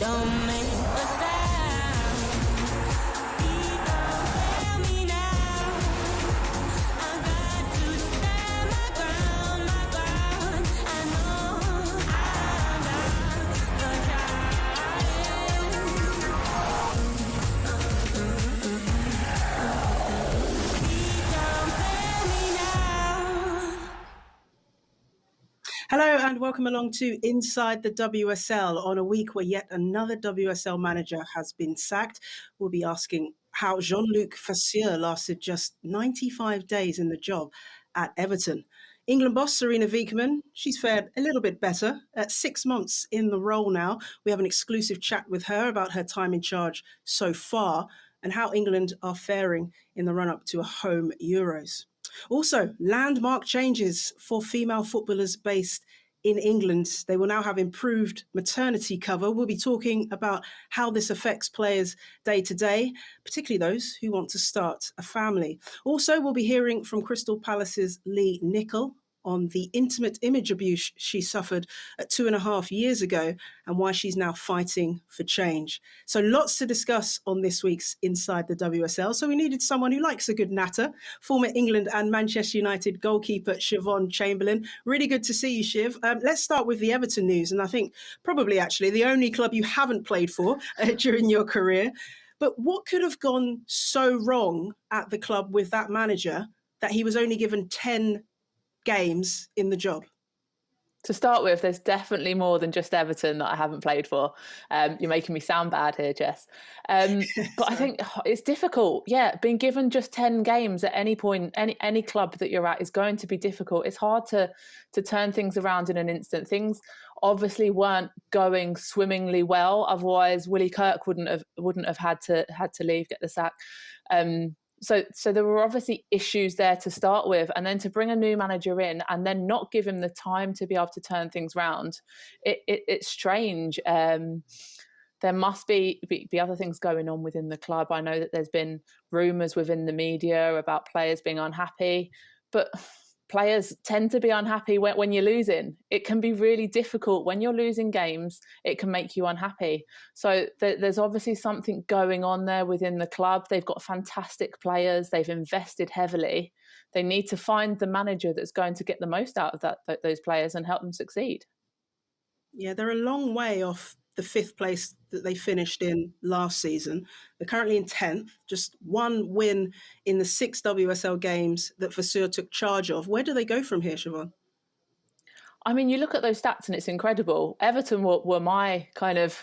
Don't make a sound. Please don't tell me now. I got to stand my ground. I know I'm not Please don't fail me now. Hello and welcome along to Inside the WSL on a week where yet another WSL manager has been sacked. We'll be asking how Jean-Luc FAWSL lasted just 95 days in the job at Everton. England boss Serena Wiegman, she's fared a little bit better. At 6 months in the role now, we have an exclusive chat with her about her time in charge so far and how England are faring in the run-up to a home Euros. Also, landmark changes for female footballers based in England. They will now have improved maternity cover. We'll be talking about how this affects players day to day, particularly those who want to start a family. Also, we'll be hearing from Crystal Palace's Lee Nicol on the intimate image abuse she suffered 2.5 years ago and why she's now fighting for change. So lots to discuss on this week's Inside the WSL. So we needed someone who likes a good natter, former England and Manchester United goalkeeper Siobhan Chamberlain. Really good to see you, Shiv. Let's start with the Everton news. And I think probably actually the only club you haven't played for during your career. But what could have gone so wrong at the club with that manager that he was only given 10 games in the job? To start with, there's definitely more than just Everton that I haven't played for. You're making me sound bad here, Jess. But I think it's difficult. Yeah, being given just 10 games at any point, any club that you're at is going to be difficult. It's hard to turn things around in an instant. Things obviously weren't going swimmingly well. Otherwise, Willie Kirk wouldn't have had to leave, get the sack. So there were obviously issues there to start with, and then to bring a new manager in and then not give him the time to be able to turn things round, it's strange. There must be other things going on within the club. I know that there's been rumours within the media about players being unhappy, but players tend to be unhappy when you're losing. It can be really difficult when you're losing games. It can make you unhappy. So there's obviously something going on there within the club. They've got fantastic players. They've invested heavily. They need to find the manager that's going to get the most out of those players and help them succeed. Yeah, they're a long way off the 5th place that they finished in last season. They're currently in 10th, just one win in the 6 WSL games that FAWSL took charge of. Where do they go from here, Siobhan? I mean, you look at those stats and it's incredible. Everton were my kind of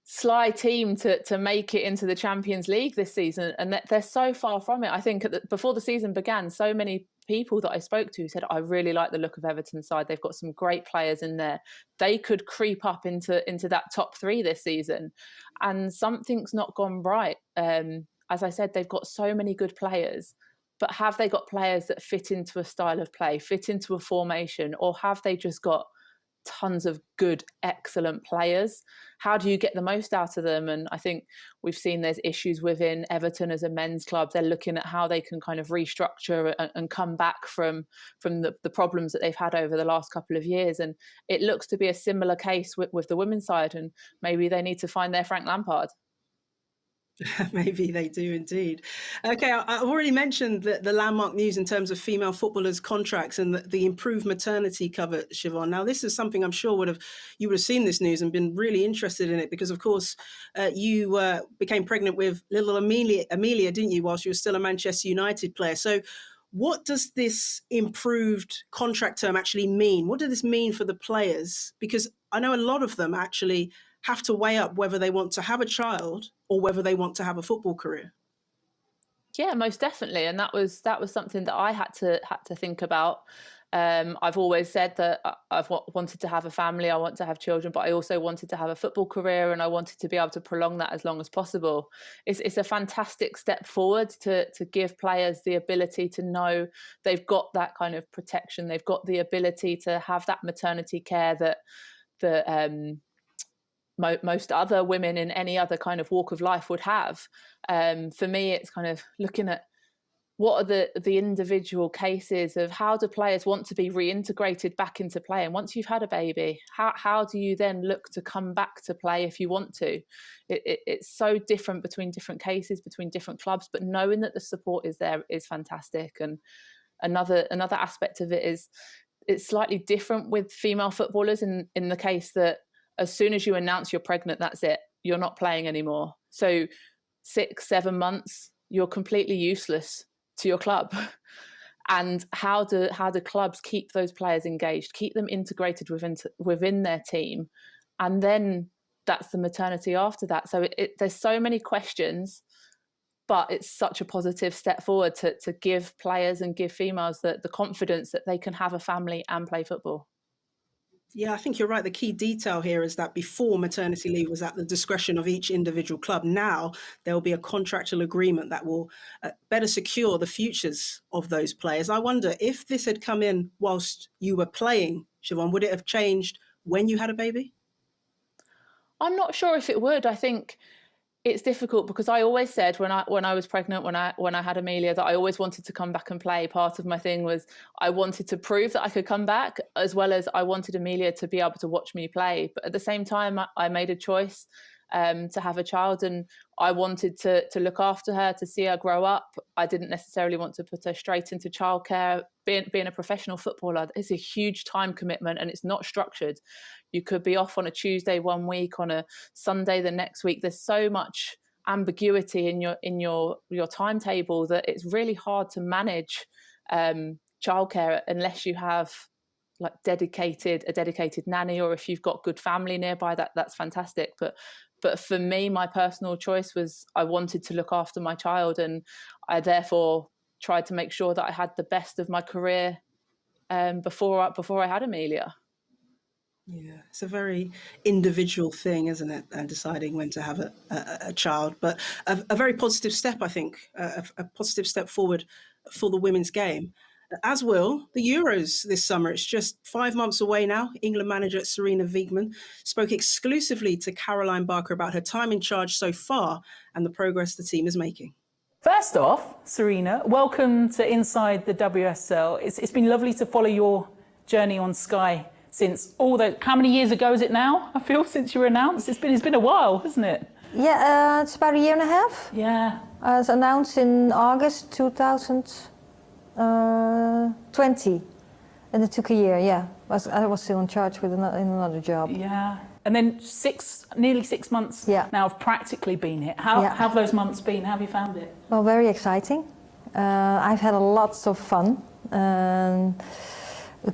sly team to make it into the Champions League this season, and they're so far from it. I think before the season began, so many people that I spoke to said, I really like the look of Everton's side. They've got some great players in there. They could creep up into that top 3 this season. And something's not gone right. As I said, they've got so many good players, but have they got players that fit into a style of play, fit into a formation, or have they just got tons of good, excellent players? How do you get the most out of them? And I think we've seen there's issues within Everton as a men's club. They're looking at how they can kind of restructure and come back from the problems that they've had over the last couple of years. And it looks to be a similar case with the women's side, and maybe they need to find their Frank Lampard. Maybe they do indeed. Okay, I've already mentioned the landmark news in terms of female footballers' contracts and the improved maternity cover, Siobhan. Now, this is something I'm sure you would have seen this news and been really interested in it because, of course, you became pregnant with little Amelia, didn't you, whilst you were still a Manchester United player? So what does this improved contract term actually mean? What does this mean for the players? Because I know a lot of them actually have to weigh up whether they want to have a child or whether they want to have a football career. Yeah, most definitely. And that was something that I had to think about. I've always said that I've wanted to have a family, I want to have children, but I also wanted to have a football career and I wanted to be able to prolong that as long as possible. It's a fantastic step forward to give players the ability to know they've got that kind of protection. They've got the ability to have that maternity care that most other women in any other kind of walk of life would have. For me, it's kind of looking at what are the individual cases of how do players want to be reintegrated back into play? And once you've had a baby, how do you then look to come back to play if you want to? It's so different between different cases, between different clubs, but knowing that the support is there is fantastic. And another aspect of it is it's slightly different with female footballers in the case that as soon as you announce you're pregnant, that's it. You're not playing anymore. So 6-7 months, you're completely useless to your club. And how do clubs keep those players engaged, keep them integrated within their team, and then that's the maternity after that. So there's so many questions, but it's such a positive step forward to give players and give females the confidence that they can have a family and play football. Yeah, I think you're right. The key detail here is that before, maternity leave was at the discretion of each individual club. Now there will be a contractual agreement that will better secure the futures of those players. I wonder if this had come in whilst you were playing, Siobhan, would it have changed when you had a baby? I'm not sure if it would. I think it's difficult because I always said when I was pregnant, when I had Amelia, that I always wanted to come back and play. Part of my thing was I wanted to prove that I could come back, as well as I wanted Amelia to be able to watch me play. But at the same time, I made a choice to have a child, and I wanted to look after her, to see her grow up. I didn't necessarily want to put her straight into childcare. Being a professional footballer, it's a huge time commitment, and it's not structured. You could be off on a Tuesday one week, on a Sunday the next week. There's so much ambiguity in your timetable that it's really hard to manage childcare unless you have like a dedicated nanny, or if you've got good family nearby. That's fantastic. But for me, my personal choice was I wanted to look after my child, and I therefore tried to make sure that I had the best of my career before I had Amelia. Yeah, it's a very individual thing, isn't it? Deciding when to have a child, but a very positive step, I think, a positive step forward for the women's game. As will the Euros this summer. It's just 5 months away now. England manager Serena Wiegman spoke exclusively to Caroline Barker about her time in charge so far and the progress the team is making. First off, Serena, welcome to Inside the WSL. It's been lovely to follow your journey on Sky since how many years ago is it now, I feel, since you were announced? It's been a while, hasn't it? Yeah, it's about a year and a half. Yeah. I was announced in August 2020, and it took a year, yeah. I was still in charge in another job. Yeah. And then nearly 6 months now have practically been here. How have those months been? How have you found it? Well, very exciting. I've had lots of fun.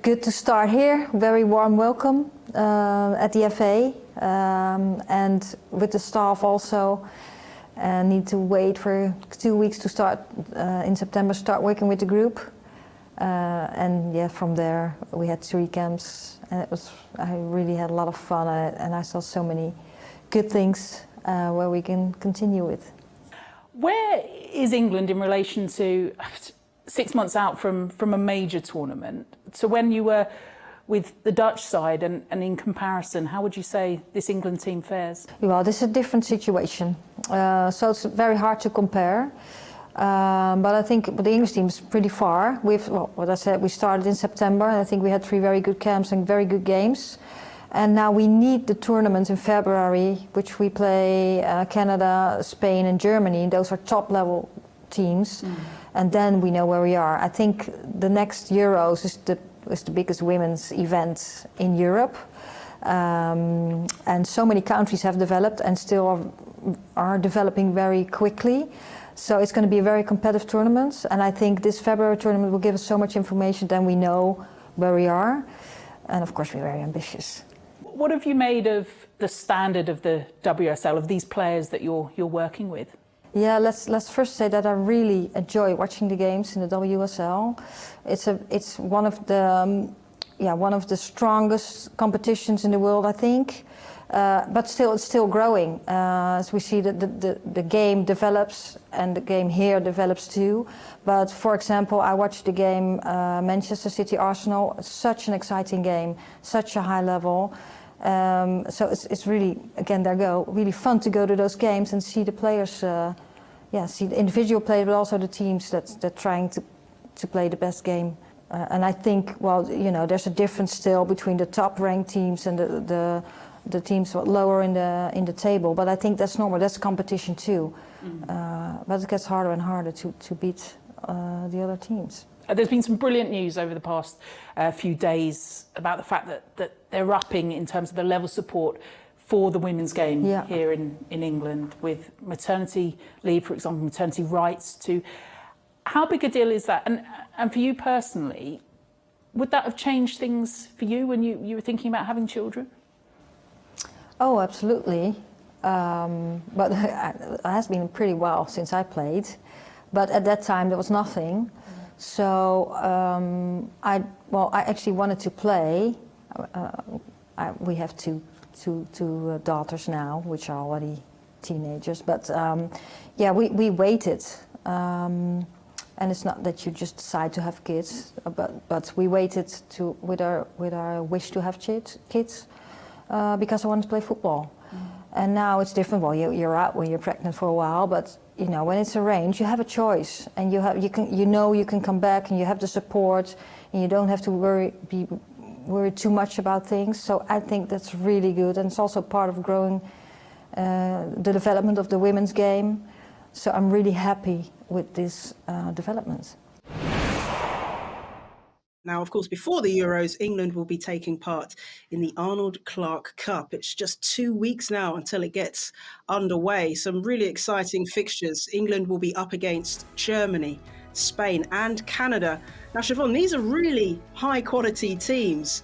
Good to start here. Very warm welcome at the FA, and with the staff also. Need to wait for 2 weeks to start in September. Start working with the group, and yeah, from there we had 3 camps, and I really had a lot of fun, and I saw so many good things where we can continue with. Where is England in relation to 6 months out from a major tournament? So when you were with the Dutch side and in comparison, how would you say this England team fares? Well, this is a different situation, so it's very hard to compare. But I think the English team is pretty far. What I said, we started in September, and I think we had 3 very good camps and very good games. And now we need the tournament in February, which we play Canada, Spain and Germany. Those are top level teams. And then we know where we are. I think the next Euros is the biggest women's event in Europe. And so many countries have developed and still are developing very quickly. So it's going to be a very competitive tournament. And I think this February tournament will give us so much information, then we know where we are. And of course, we're very ambitious. What have you made of the standard of the WSL, of these players that you're working with? Yeah, let's first say that I really enjoy watching the games in the WSL. It's one of the strongest competitions in the world, I think. But still, it's still growing. As we see that the game develops, and the game here develops too. But for example, I watched the game Manchester City Arsenal. It's such an exciting game, such a high level. So it's really, again, really fun to go to those games and see the players see the individual play, but also the teams that trying to play the best game. And I think, well, you know, there's a difference still between the top-ranked teams and the teams lower in the table. But I think that's normal. That's competition too. But it gets harder and harder to beat the other teams. There's been some brilliant news over the past few days about the fact that they're upping in terms of the level of support for the women's game here in England, with maternity leave, for example, maternity rights too. How big a deal is that? And for you personally, would that have changed things for you when you were thinking about having children? Oh, absolutely. But it has been pretty well since I played. But at that time, there was nothing. So I actually wanted to play. We have two daughters now, which are already teenagers. But we waited. And it's not that you just decide to have kids, but we waited with our wish to have kids because I wanted to play football. And now it's different. Well, you're out when you're pregnant for a while, but you know, when it's arranged, you have a choice, and you can come back, and you have the support, and you don't have to worry too much about things. So I think that's really good, and it's also part of growing the development of the women's game. So I'm really happy with this development. Now, of course, before the Euros, England will be taking part in the Arnold Clark Cup. It's just 2 weeks now until it gets underway. Some really exciting fixtures. England will be up against Germany, Spain and Canada. Now, Siobhan, these are really high-quality teams.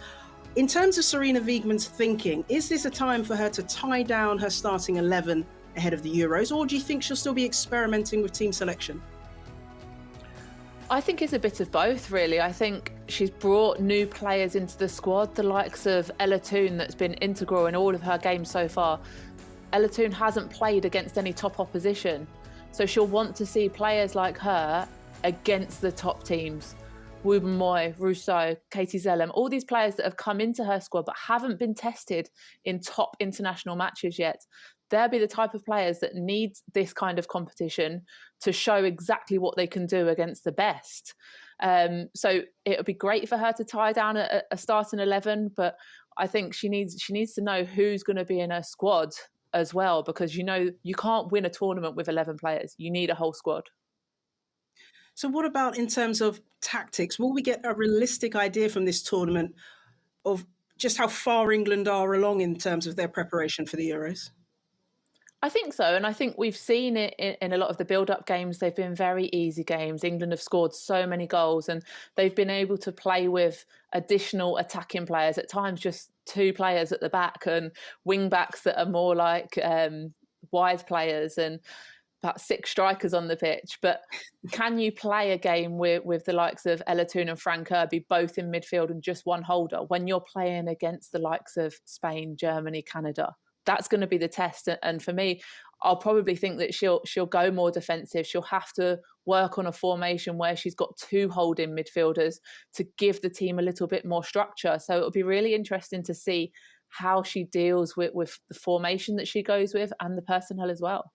In terms of Sarina Wiegman's thinking, is this a time for her to tie down her starting 11 ahead of the Euros, or do you think she'll still be experimenting with team selection? I think it's a bit of both, really. I think she's brought new players into the squad, the likes of Ella Toone, that's been integral in all of her games so far. Ella Toone hasn't played against any top opposition, so she'll want to see players like her against the top teams. Wubben Moy, Rousseau, Katie Zellem, all these players that have come into her squad but haven't been tested in top international matches yet. They'll be the type of players that need this kind of competition to show exactly what they can do against the best. So it would be great for her to tie down a starting 11, but I think she needs to know who's going to be in her squad as well, because you know you can't win a tournament with 11 players. You need a whole squad. So what about in terms of tactics? Will we get a realistic idea from this tournament of just how far England are along in terms of their preparation for the Euros? I think so, and I think we've seen it in a lot of the build-up games. They've been very easy games. England have scored so many goals, and they've been able to play with additional attacking players, at times just two players at the back, and wing-backs that are more like wide players, and about 6 strikers on the pitch. But can you play a game with the likes of Ella Toone and Fran Kirby both in midfield and just one holder when you're playing against the likes of Spain, Germany, Canada? That's going to be the test. And for me, I'll probably think that she'll go more defensive. She'll have to work on a formation where she's got 2 holding midfielders to give the team a little bit more structure. So it'll be really interesting to see how she deals with the formation that she goes with and the personnel as well.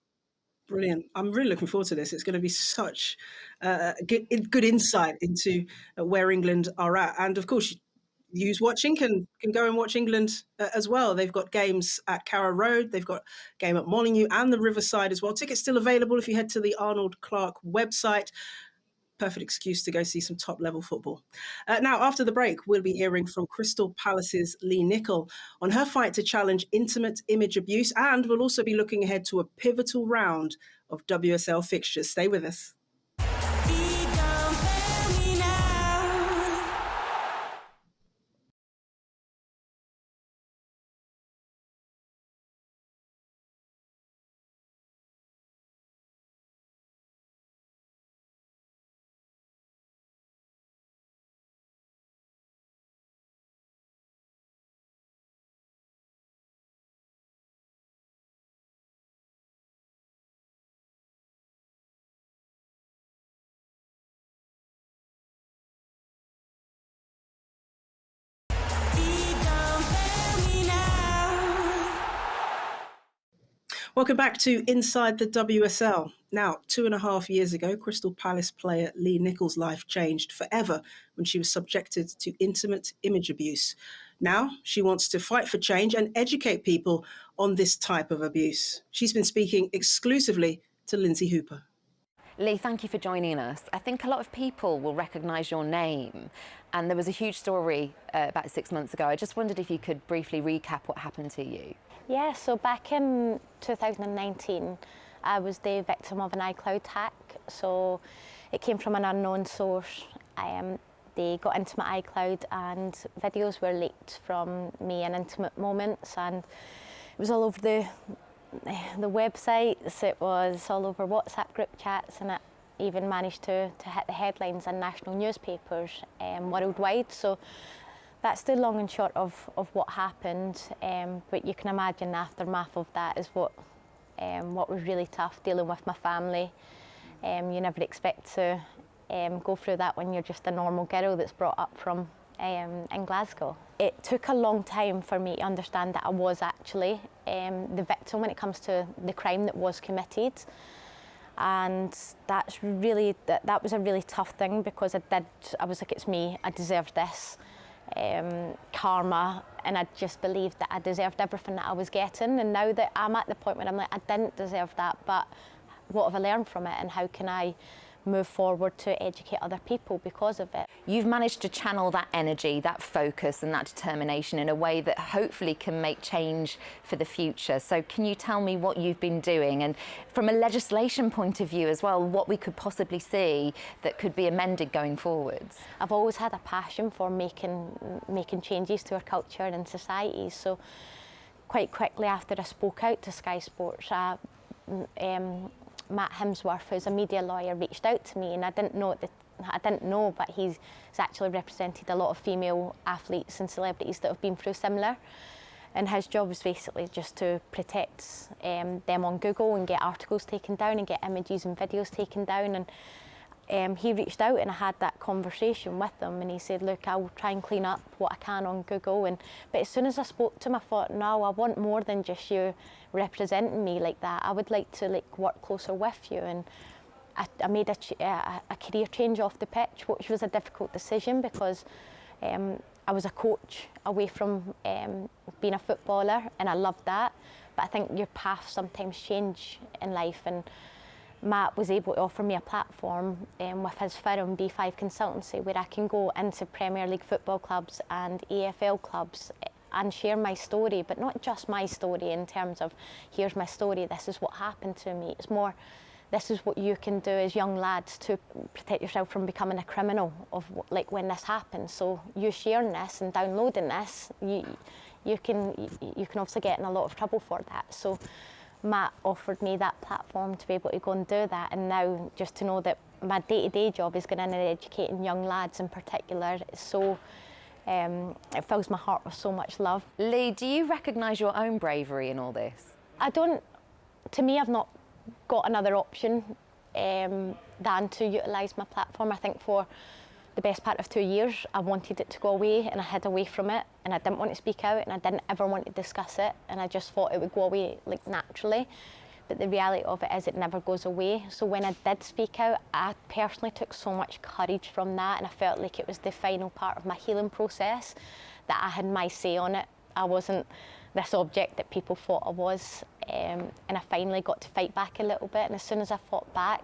Brilliant. I'm really looking forward to this. It's going to be such good insight into where England are at. And of course, You's watching can go and watch England as well. They've got games at Carrow Road, they've got a game at Molineux and the Riverside as well. Tickets still available if you head to the Arnold Clark website. Perfect excuse to go see some top-level football. Now, after the break, we'll be hearing from Crystal Palace's Lee Nicol on her fight to challenge intimate image abuse, and we'll also be looking ahead to a pivotal round of WSL fixtures. Stay with us. Welcome back to Inside the WSL. Now, 2.5 years ago, Crystal Palace player Lee Nicholls' life changed forever when she was subjected to intimate image abuse. Now, she wants to fight for change and educate people on this type of abuse. She's been speaking exclusively to Lindsay Hooper. Lee, thank you for joining us. I think a lot of people will recognise your name, and there was a huge story about 6 months ago. I just wondered if you could briefly recap what happened to you. Yeah, so back in 2019, I was the victim of an iCloud hack. So it came from an unknown source. They got into my iCloud and videos were leaked from me in intimate moments, and it was all over the websites, it was all over WhatsApp group chats, and it even managed to hit the headlines in national newspapers worldwide. So that's the long and short of what happened, but you can imagine the aftermath of that is what was really tough, dealing with my family. You never expect to go through that when you're just a normal girl that's brought up from in Glasgow. It took a long time for me to understand that I was actually the victim when it comes to the crime that was committed. And that's really, that was a really tough thing, because I was like, it's me, I deserved this. Karma, and I just believed that I deserved everything that I was getting. And now that I'm at the point where I'm like, I didn't deserve that, but what have I learned from it, and how can I move forward to educate other people because of it? You've managed to channel that energy, that focus and that determination in a way that hopefully can make change for the future. So can you tell me what you've been doing, and from a legislation point of view as well, what we could possibly see that could be amended going forwards? I've always had a passion for making changes to our culture and society. So quite quickly after I spoke out to Sky Sports, Matt Hemsworth, who's a media lawyer, reached out to me, and I didn't know, but he's actually represented a lot of female athletes and celebrities that have been through similar. And his job is basically just to protect them on Google and get articles taken down and get images and videos taken down. And he reached out, and I had that conversation with him, and he said, look, I'll try and clean up what I can on Google. But as soon as I spoke to him, I thought, no, I want more than just you representing me like that. I would like to work closer with you. And I made a career change off the pitch, which was a difficult decision, because I was a coach away from being a footballer, and I loved that. But I think your paths sometimes change in life, and Matt was able to offer me a platform with his firm B5 Consultancy, where I can go into Premier League football clubs and AFL clubs and share my story, but not just my story in terms of, here's my story, this is what happened to me. It's more, this is what you can do as young lads to protect yourself from becoming a criminal of when this happens. So you sharing this and downloading this, you can obviously get in a lot of trouble for that. So Matt offered me that platform to be able to go and do that, and now just to know that my day-to-day job is going in and educating young lads in particular, so it fills my heart with so much love. Lee, do you recognise your own bravery in all this? I don't. To me, I've not got another option than to utilise my platform. I think for the best part of 2 years, I wanted it to go away, and I hid away from it, and I didn't want to speak out, and I didn't ever want to discuss it, and I just thought it would go away naturally. But the reality of it is it never goes away. So when I did speak out, I personally took so much courage from that, and I felt like it was the final part of my healing process, that I had my say on it. I wasn't this object that people thought I was, and I finally got to fight back a little bit, and as soon as I fought back,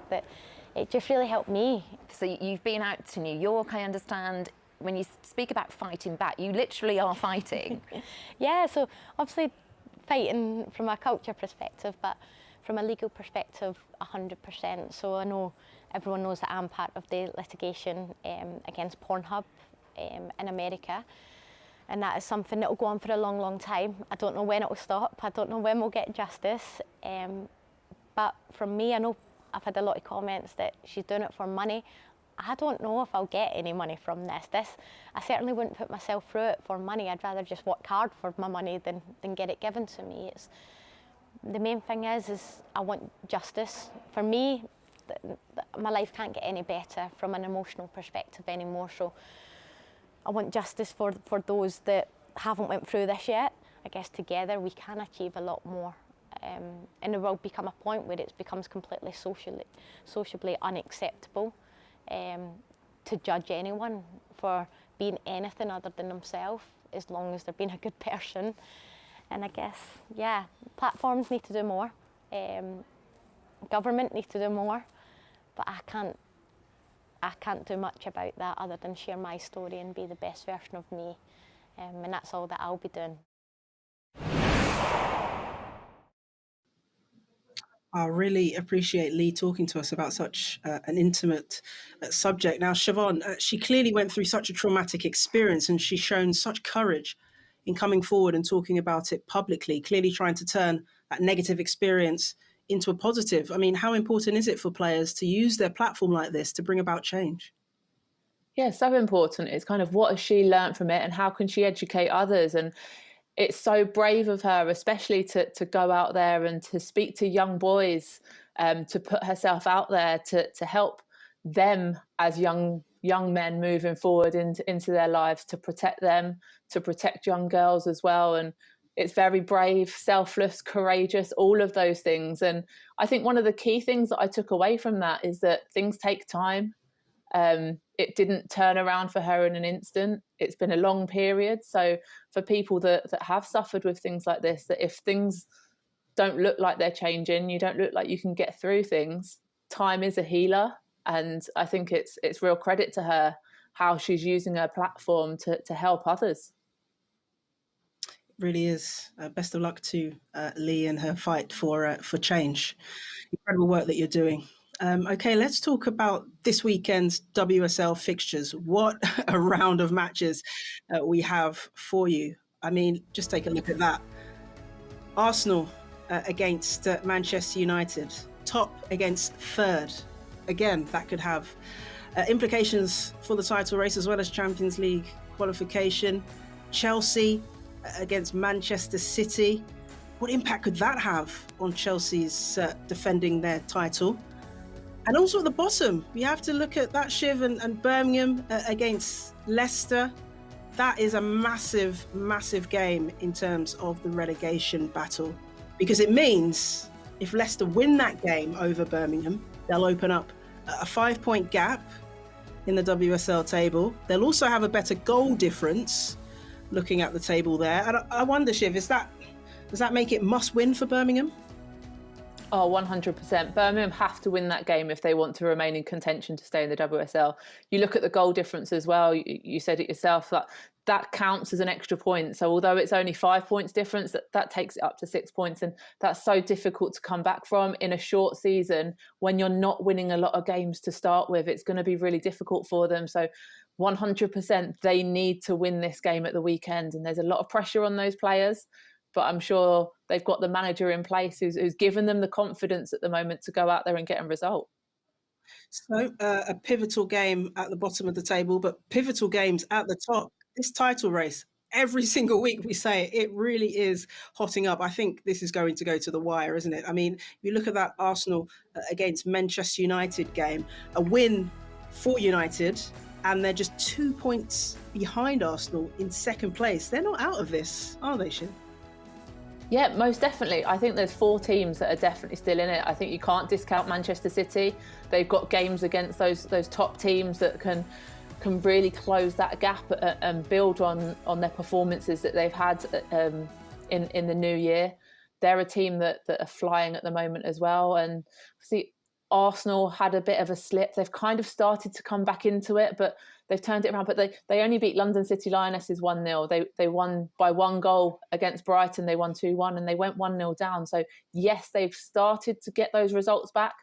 it just really helped me. So you've been out to New York, I understand. When you speak about fighting back, you literally are fighting. Yeah, so obviously fighting from a culture perspective, but from a legal perspective, 100%. So I know everyone knows that I'm part of the litigation against Pornhub in America. And that is something that will go on for a long, long time. I don't know when it will stop. I don't know when we'll get justice. But from me, I know I've had a lot of comments that she's doing it for money. I don't know if I'll get any money from this. I certainly wouldn't put myself through it for money. I'd rather just work hard for my money than get it given to me. The main thing is I want justice. For me, my life can't get any better from an emotional perspective anymore. So I want justice for those that haven't went through this yet. I guess together we can achieve a lot more. And there will become a point where it becomes completely sociably unacceptable to judge anyone for being anything other than themselves, as long as they're being a good person. And I guess, yeah, platforms need to do more. Government needs to do more, but I can't do much about that other than share my story and be the best version of me. And that's all that I'll be doing. I really appreciate Lee talking to us about such an intimate subject. Now, Siobhan, she clearly went through such a traumatic experience, and she's shown such courage in coming forward and talking about it publicly, clearly trying to turn that negative experience into a positive. I mean, how important is it for players to use their platform like this to bring about change? Yeah, so important. It's kind of what has she learned from it and how can she educate others? And it's so brave of her, especially to go out there and to speak to young boys, to put herself out there to help them as young men moving forward into their lives, to protect them, to protect young girls as well. And it's very brave, selfless, courageous, all of those things. And I think one of the key things that I took away from that is that things take time. It didn't turn around for her in an instant. It's been a long period. So for people that have suffered with things like this, that if things don't look like they're changing, you don't look like you can get through things, time is a healer. And I think it's real credit to her how she's using her platform to help others. Really is. Best of luck to Lee and her fight for change. Incredible work that you're doing. Okay, let's talk about this weekend's WSL fixtures. What a round of matches we have for you. I mean, just take a look at that. Arsenal against Manchester United, top against third. Again, that could have implications for the title race as well as Champions League qualification. Chelsea against Manchester City. What impact could that have on Chelsea's defending their title? And also at the bottom, we have to look at that, Shiv, and Birmingham against Leicester. That is a massive, massive game in terms of the relegation battle, because it means if Leicester win that game over Birmingham, they'll open up a 5-point gap in the WSL table. They'll also have a better goal difference looking at the table there. And I wonder, Shiv, does that make it must win for Birmingham? Oh, 100%. Birmingham have to win that game if they want to remain in contention to stay in the WSL. You look at the goal difference as well. You said it yourself, that counts as an extra point. So although it's only 5 points difference, that takes it up to 6 points. And that's so difficult to come back from in a short season when you're not winning a lot of games to start with. It's going to be really difficult for them. So 100% they need to win this game at the weekend. And there's a lot of pressure on those players. But I'm sure they've got the manager in place who's given them the confidence at the moment to go out there and get a result. So a pivotal game at the bottom of the table, but pivotal games at the top. This title race, every single week we say it really is hotting up. I think this is going to go to the wire, isn't it? I mean, you look at that Arsenal against Manchester United game, a win for United, and they're just 2 points behind Arsenal in second place. They're not out of this, are they, Shiv? Yeah, most definitely. I think there's 4 teams that are definitely still in it. I think you can't discount Manchester City. They've got games against those top teams that can really close that gap and build on their performances that they've had in the new year. They're a team that are flying at the moment as well. And see, Arsenal had a bit of a slip. They've kind of started to come back into it, but they've turned it around. But they only beat London City Lionesses 1-0. They won by 1 goal against Brighton. They won 2-1 and they went 1-0 down. So yes, they've started to get those results back,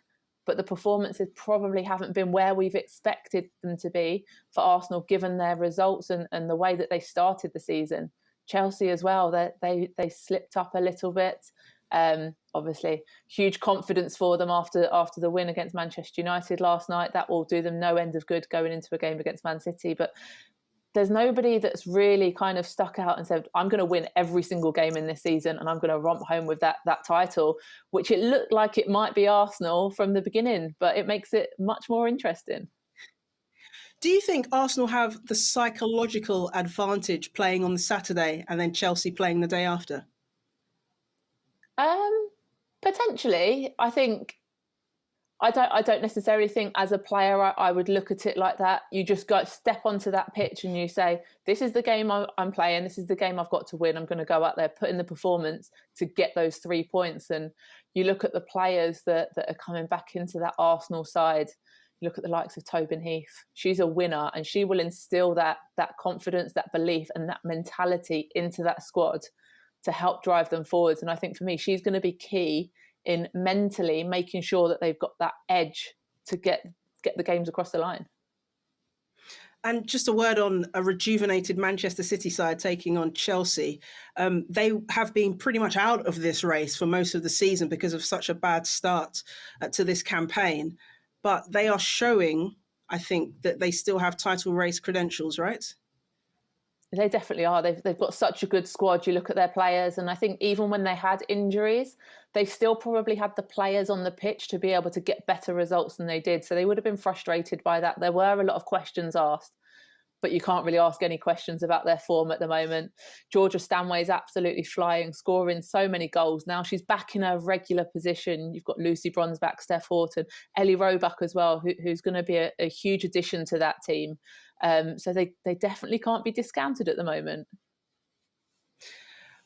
but the performances probably haven't been where we've expected them to be for Arsenal, given their results and the way that they started the season. Chelsea as well, they slipped up a little bit. Obviously, huge confidence for them after the win against Manchester United last night. That will do them no end of good going into a game against Man City. But there's nobody that's really kind of stuck out and said, I'm going to win every single game in this season and I'm going to romp home with that title, which it looked like it might be Arsenal from the beginning, but it makes it much more interesting. Do you think Arsenal have the psychological advantage playing on the Saturday and then Chelsea playing the day after? Potentially, I think I don't necessarily think as a player I would look at it like that. You just go step onto that pitch and you say, this is the game I'm playing, this is the game I've got to win. I'm going to go out there, put in the performance to get those 3 points. And you look at the players that are coming back into that Arsenal side. You look at the likes of Tobin Heath. She's a winner, and she will instill that confidence, that belief and that mentality into that squad to help drive them forwards. And I think for me, she's going to be key in mentally making sure that they've got that edge to get the games across the line. And just a word on a rejuvenated Manchester City side taking on Chelsea. They have been pretty much out of this race for most of the season because of such a bad start to this campaign. But they are showing, I think, that they still have title race credentials, right? They definitely are. They've got such a good squad. You look at their players, and I think even when they had injuries, they still probably had the players on the pitch to be able to get better results than they did. So they would have been frustrated by that. There were a lot of questions asked, but you can't really ask any questions about their form at the moment. Georgia Stanway is absolutely flying, scoring so many goals. Now she's back in her regular position. You've got Lucy Bronsback, Steph Horton, Ellie Roebuck as well, who's going to be a huge addition to that team. So they definitely can't be discounted at the moment.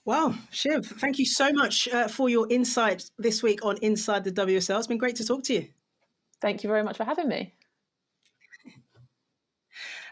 Well, Shiv, thank you so much for your insight this week on Inside the WSL. It's been great to talk to you. Thank you very much for having me.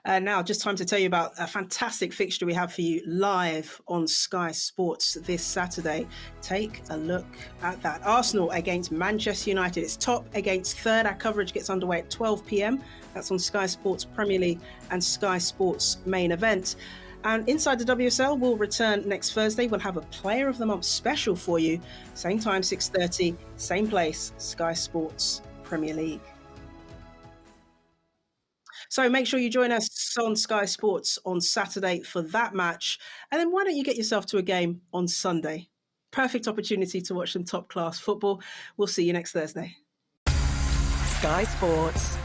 Now, just time to tell you about a fantastic fixture we have for you live on Sky Sports this Saturday. Take a look at that. Arsenal against Manchester United. It's top against third. Our coverage gets underway at 12 p.m. That's on Sky Sports Premier League and Sky Sports Main Event. And Inside the WSL will return next Thursday. We'll have a Player of the Month special for you. Same time, 6:30, same place, Sky Sports Premier League. So make sure you join us on Sky Sports on Saturday for that match. And then why don't you get yourself to a game on Sunday? Perfect opportunity to watch some top-class football. We'll see you next Thursday. Sky Sports.